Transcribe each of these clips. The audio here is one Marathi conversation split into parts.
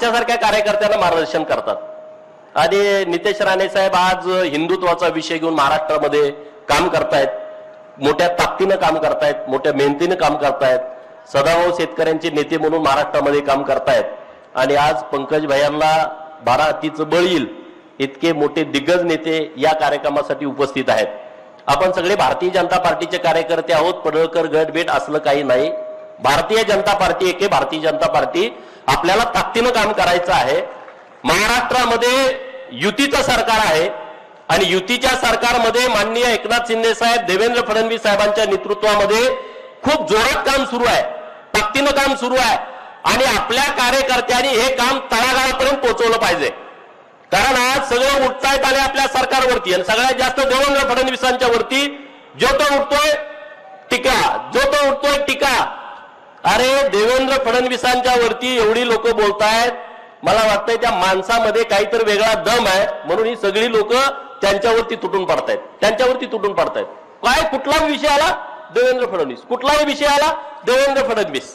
आमच्यासारख्या कार्यकर्त्यांना मार्गदर्शन करतात। आणि नितेश राणे साहेब आज हिंदुत्वाचा विषय घेऊन महाराष्ट्रामध्ये काम करतायत, मोठ्या ताकदीनं काम करतायत, मोठ्या मेहनतीनं काम करतायत, सदाभाऊ शेतकऱ्यांचे नेते म्हणून महाराष्ट्रामध्ये काम करतायत। आणि आज पंकज भैयांना 12 हत्तीचं बळ येईल इतके मोठे दिग्गज नेते या कार्यक्रमासाठी उपस्थित आहेत। आपण सगळे भारतीय जनता पार्टीचे कार्यकर्ते आहोत, पडळकर गट भेट असलं काही नाही। भारतीय जनता पार्टी एके भारतीय जनता पार्टी, आपल्याला ताकदीनं काम करायचं आहे। महाराष्ट्रामध्ये युतीचं सरकार आहे आणि युतीच्या सरकारमध्ये माननीय एकनाथ शिंदे साहेब, देवेंद्र फडणवीस साहेबांच्या नेतृत्वामध्ये खूप जोरात काम सुरू आहे, ताकदीनं काम सुरू आहे। आणि आपल्या कार्यकर्त्यांनी हे काम तळागाळापर्यंत पोहोचवलं पाहिजे, कारण आज सगळं उठतायत आले आपल्या सरकारवरती आणि सगळ्यात जास्त देवेंद्र फडणवीसांच्या वरती। जो तो उठतोय टीका, जो तो उठतोय टीका। अरे देवेंद्र फडणवीसांच्या वरती एवढी लोक बोलतायत, मला वाटतंय त्या माणसामध्ये काहीतरी वेगळा दम आहे, म्हणून ही सगळी लोक त्यांच्यावरती तुटून पडतायत, त्यांच्यावरती तुटून पडतायत। काय कुठलाही विषय आला देवेंद्र फडणवीस, कुठलाही विषय आला देवेंद्र फडणवीस।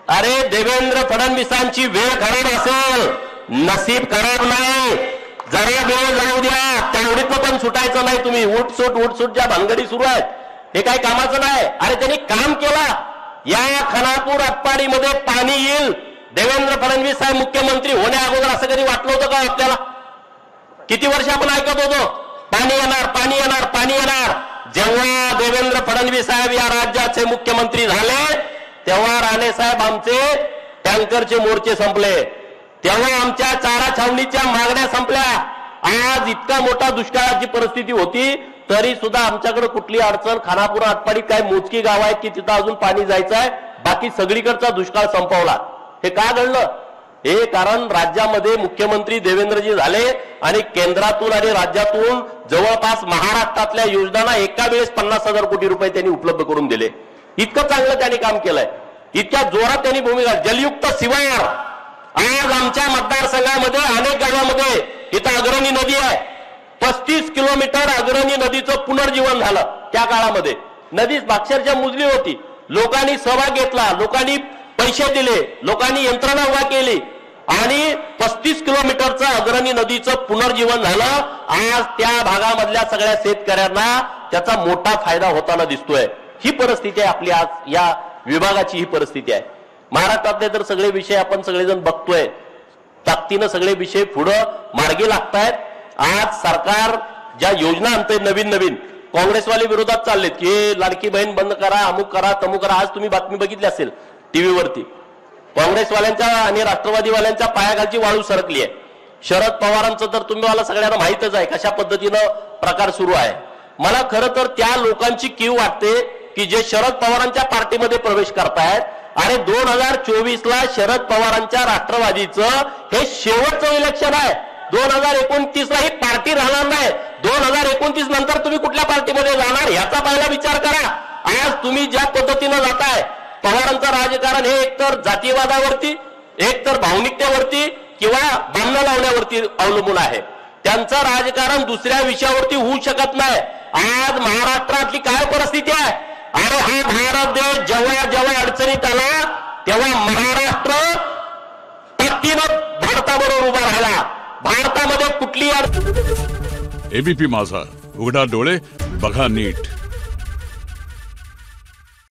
अरे देवेंद्र फडणवीसांची वेळ खराब असेल, नसीब खराब नाही, जरा वेळ जाऊ द्या, तेवढीतनं पण सुटायचं नाही तुम्ही। उठसूट ज्या भानगडी सुरू आहेत हे काही कामाचं नाही। अरे त्यांनी काम केला, या खानापूर आटपाडीमध्ये पाणी येईल, देवेंद्र फडणवीस साहेब मुख्यमंत्री होण्या अगोदर असं कधी वाटलं होतं का आपल्याला? किती वर्ष आपण ऐकत होतो पाणी येणार, पाणी येणार, पाणी येणार। जेव्हा देवेंद्र फडणवीस साहेब या राज्याचे मुख्यमंत्री झाले तेव्हा राणे साहेब आमचे टँकरचे मोर्चे संपले, तेव्हा आमच्या चारा छावणीच्या मागण्या संपल्या। आज इतका मोठा दुष्काळाची परिस्थिती होती तरी सुद्धा आमच्याकडे कुठली अडचण, खानापूर आटपाडीत काय मोजकी गाव आहेत की तिथं अजून पाणी जायचं आहे, बाकी सगळीकडचा दुष्काळ संपवला। हे का घडलं? हे कारण राज्यामध्ये मुख्यमंत्री देवेंद्रजी झाले आणि केंद्रातून आणि राज्यातून जवळपास महाराष्ट्रातल्या योजनांना एका वेळेस 50,000 कोटी रुपये त्यांनी उपलब्ध करून दिले। इतकं चांगलं त्यांनी काम केलंय, इतक्या जोरात त्यांनी भूमिका। जलयुक्त शिवार आज आमच्या मतदारसंघामध्ये अनेक गावामध्ये इथं अग्रणी नदी आहे, 35 किलोमीटर अग्रणी नदीचं पुनर्जीवन झालं। त्या काळामध्ये नदी अक्षरशः मुजली होती, लोकांनी सहभाग घेतला, लोकांनी पैसे दिले, लोकांनी यंत्रणा उभा केली आणि 35 किलोमीटरचं अग्रणी नदीचं पुनर्जीवन झालं। आज त्या भागामधल्या सगळ्या शेतकऱ्यांना त्याचा मोठा फायदा होताना दिसतोय। ही परिस्थिती आहे आपली, आज या विभागाची ही परिस्थिती आहे। महाराष्ट्रातले तर सगळे विषय आपण सगळेजण बघतोय, ताकदीनं सगळे विषय पुढे मार्गी लागतायत। आज सरकार ज्या योजना आणतंय नवीन नवीन, काँग्रेसवाले विरोधात चाललेत की लाडकी बहीण बंद करा, अमुक करा, तमुक करा। आज तुम्ही बातमी बघितली असेल टीव्हीवरती, काँग्रेसवाल्यांच्या आणि राष्ट्रवादीवाल्यांच्या पायाखालची वाळू सरकली आहे। शरद पवारांचं तर तुम्हाला सगळ्यांना माहितच आहे कशा पद्धतीनं प्रकार सुरू आहे। मला खरं तर त्या लोकांची कीव वाटते की जे शरद पवारांच्या पार्टीमध्ये प्रवेश करतायत। अरे 2024 ला शरद पवारांच्या राष्ट्रवादीचं हे शेवटचं इलेक्शन आहे, 2029 ला ही पार्टी राहणार नाही। 2029 नंतर तुम्ही कुठल्या पार्टीमध्ये जाणार याचा पहिला विचार करा। आज तुम्ही ज्या पद्धतीनं जाताय, पवारांचं राजकारण हे एकतर जातीवादावरती, एकतर भावनिकतेवरती किंवा भांडण लावण्यावरती अवलंबून आहे। त्यांचं राजकारण दुसऱ्या विषयावरती होऊ शकत नाही। आज महाराष्ट्रातली काय परिस्थिती आहे? अरे हा भारत देश जेव्हा जेव्हा अडचणीत आला तेव्हा महाराष्ट्र ताकदीनं भारताबरोबर उभा राहिला। भारतामध्ये कुठली एबीपी माझा, उघडा डोळे बघा नीट।